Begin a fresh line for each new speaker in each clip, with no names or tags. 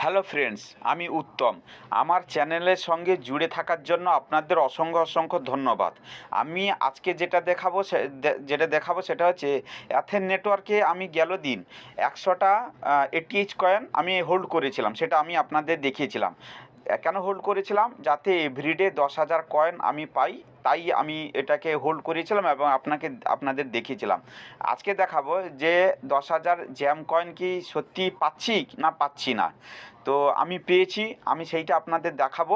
Hello friends, আমি উত্তম। আমার চ্যানেলের সঙ্গে জুড়ে থাকার জন্য আপনাদের অসংখ্য অসংখ্য ধন্যবাদ। আমি আজকে যেটা দেখাবো সেটা হচ্ছে অ্যাথেন নেটওয়ার্কে আমি গেল দিন 100টা এটিএইচ কয়েন আমি হোল্ড করেছিলাম, সেটা আমি আপনাদের দেখিয়েছিলাম। কেন হোল্ড করেছিলাম? যাতে এভরিডে 10,000 কয়েন আমি পাই, তাই আমি এটাকে হোল্ড করেছিলাম এবং আপনাদের দেখিয়েছিলাম। আজকে দেখাবো যে 10,000 জ্যাম কয়েন কি সত্যি পাচ্ছি না পাচ্ছি না। তো আমি পেয়েছি, আমি সেইটা আপনাদের দেখাবো।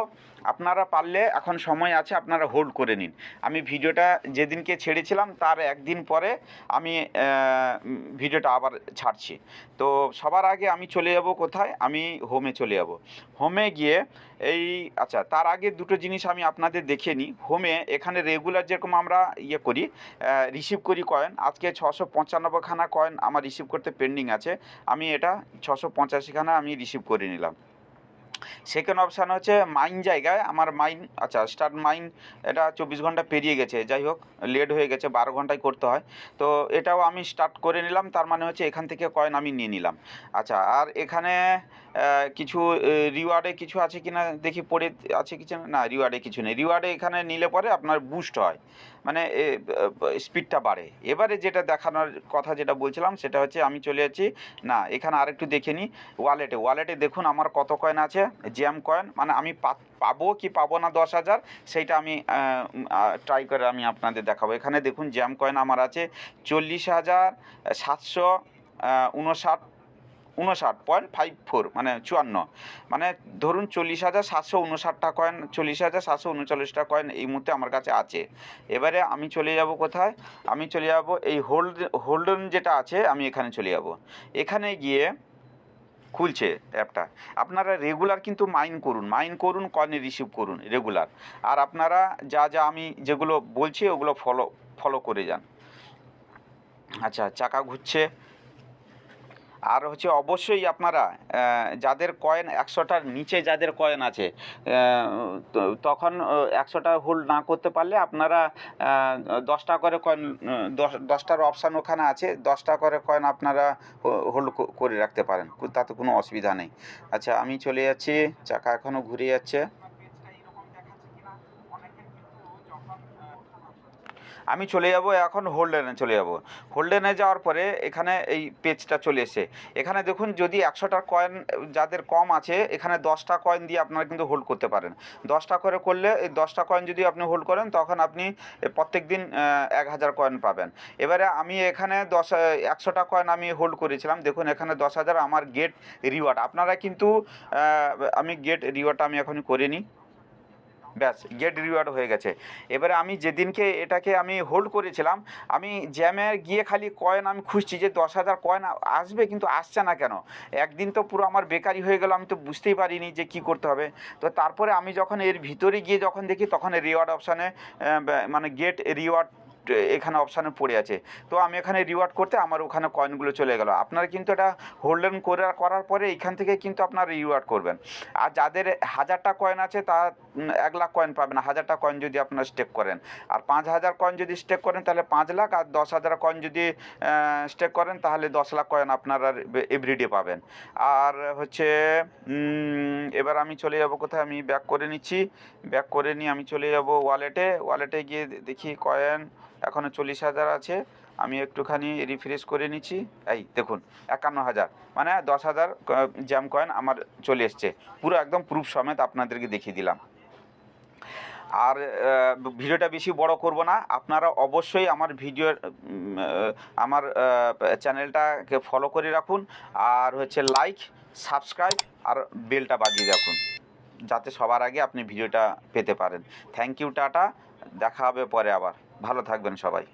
আপনারা পারলে এখন সময় আছে, আপনারা হোল্ড করে নিন। আমি ভিডিওটা যেদিনকে ছেড়েছিলাম তার একদিন পরে আমি ভিডিওটা আবার ছাড়ছি। তো সবার আগে আমি চলে যাব কোথায়? আমি হোমে চলে যাব। হোমে গিয়ে আচ্ছা, তার আগে দুটো জিনিস আমি আপনাদের দেখিয়ে নিই। হোমে এখানে রেগুলার যেরকম আমরা করি, রিসিভ করি কয়েন। আজকে 695খানা কয়েন আমার রিসিভ করতে পেন্ডিং আছে। আমি এটা 685খানা আমি রিসিভ করে নিলাম। সেকেন্ড অপশান হচ্ছে মাইন জায়গায় আমার মাইন, আচ্ছা স্টার্ট মাইন, এটা 24 ঘন্টা পেরিয়ে গেছে, যাই হোক লেট হয়ে গেছে, 12 ঘন্টায় করতে হয়। তো এটাও আমি স্টার্ট করে নিলাম, তার মানে হচ্ছে এখান থেকে কয়েন আমি নিয়ে নিলাম। আচ্ছা, আর এখানে কিছু রিওয়ার্ডে কিছু আছে কি না দেখি, পড়ে আছে কিছু না, রিওয়ার্ডে কিছু নেই। রিওয়ার্ডে এখানে নিলে পরে আপনার বুস্ট হয়, মানে স্পিডটা বাড়ে। এবারে যেটা দেখানোর কথা যেটা বলছিলাম সেটা হচ্ছে আমি চলে যাচ্ছি, না এখানে আরেকটু দেখে নিই। ওয়ালেটে দেখুন আমার কত কয়েন আছে, জ্যাম কয়েন, মানে আমি পাবো কি পাবো না 10,000, সেইটা আমি ট্রাই করে আমি আপনাদের দেখাবো। এখানে দেখুন জ্যাম কয়েন আমার আছে 40,759.54, মানে 54, মানে ধরুন 40,759টা কয়েন, 40,739টা কয়েন এই মুহূর্তে আমার কাছে আছে। এবারে আমি চলে যাব কোথায়? আমি চলে যাব এই হোল্ডন যেটা আছে, আমি এখানে চলে যাব। এখানে গিয়ে খুলছে অ্যাপটা। আপনারা রেগুলার কিন্তু মাইন করুন, কয়েন রিসিভ করুন রেগুলার। আর আপনারা যা আমি যেগুলো বলছি ওগুলো ফলো করে যান। আচ্ছা, চাকা ঘুরছে। আর হচ্ছে অবশ্যই আপনারা যাদের কয়েন 100টার নিচে যাদের কয়েন আছে, তখন 100টা হোল্ড না করতে পারলে আপনারা 10টা করে কয়েন, 10টার অপশান ওখানে আছে, 10টা করে কয়েন আপনারা হোল্ড করে রাখতে পারেন, তাতে কোনো অসুবিধা নেই। আচ্ছা, আমি চলে যাচ্ছি, চাকা এখনও ঘুরে যাচ্ছে। আমি চলে যাব এখন হোল্ডেনে চলে যাব। হোল্ডেনে যাওয়ার পরে এখানে এই পেজটা চলে এসে, এখানে দেখুন যদি 100টার কয়েন যাদের কম আছে, এখানে 10টা কয়েন দিয়ে আপনারা কিন্তু হোল্ড করতে পারেন। 10টা করে করলে এই 10টা কয়েন যদি আপনি হোল্ড করেন তখন আপনি প্রত্যেক দিন 1,000 কয়েন পাবেন। এবারে আমি এখানে 100টা কয়েন আমি হোল্ড করেছিলাম, দেখুন এখানে 10,000 আমার গেট রিওয়ার্ড। আপনারা কিন্তু আমি গেট রিওয়ার্ডটা আমি এখনই করে নিই, ব্যাস গেট রিওয়ার্ড হয়ে গেছে। এবারে আমি যেদিনকে এটাকে আমি হোল্ড করেছিলাম, আমি জ্যামে গিয়ে খালি কয়েন আমি খুঁজছি যে 10,000 কয়েন আসবে, কিন্তু আসছে না কেন। একদিন তো পুরো আমার বেকারি হয়ে গেল, আমি তো বুঝতেই পারিনি যে কী করতে হবে। তো তারপরে আমি যখন এর ভিতরে গিয়ে যখন দেখি, তখন রিওয়ার্ড অপশানে মানে গেট রিওয়ার্ড এখানে অপশানে পড়ে আছে। তো আমি এখানে রিওয়ার্ড করতে আমার ওখানে কয়েনগুলো চলে গেল। আপনারা কিন্তু এটা হোল্ডেন করার পরে এইখান থেকে কিন্তু আপনারা রিওয়ার্ড করবেন। আর যাদের 1000টা কয়েন আছে তা 1,00,000 কয়েন পাবেন 1000টা কয়েন যদি আপনারা স্টেক করেন। আর 5,000 কয়েন যদি স্টেক করেন তাহলে 5,00,000, আর 10,000 কয়েন যদি স্টেক করেন তাহলে 10,00,000 কয়েন আপনারা এভরিডে পাবেন। আর হচ্ছে এবার আমি চলে যাব কোথায়, আমি ব্যাক করে নিচ্ছি। ব্যাক করে নিয়ে আমি চলে যাব ওয়ালেটে গিয়ে দেখি কয়েন এখনও 40,000 আছে। আমি একটুখানি রিফ্রেশ করে নিচ্ছি, এই দেখুন 51,000, মানে 10,000 জ্যাম কয়েন আমার চলে এসছে, পুরো একদম প্রুফ সমেত আপনাদেরকে দেখিয়ে দিলাম। আর ভিডিওটা বেশি বড় করব না, আপনারা অবশ্যই আমার চ্যানেলটাকে ফলো করে রাখুন, আর হচ্ছে লাইক, সাবস্ক্রাইব আর বেলটা বাজিয়ে রাখুন, যাতে সবার আগে আপনি ভিডিওটা পেতে পারেন। থ্যাংক ইউ, টাটা, দেখা হবে পরে আবার। ভালো থাকবেন সবাই।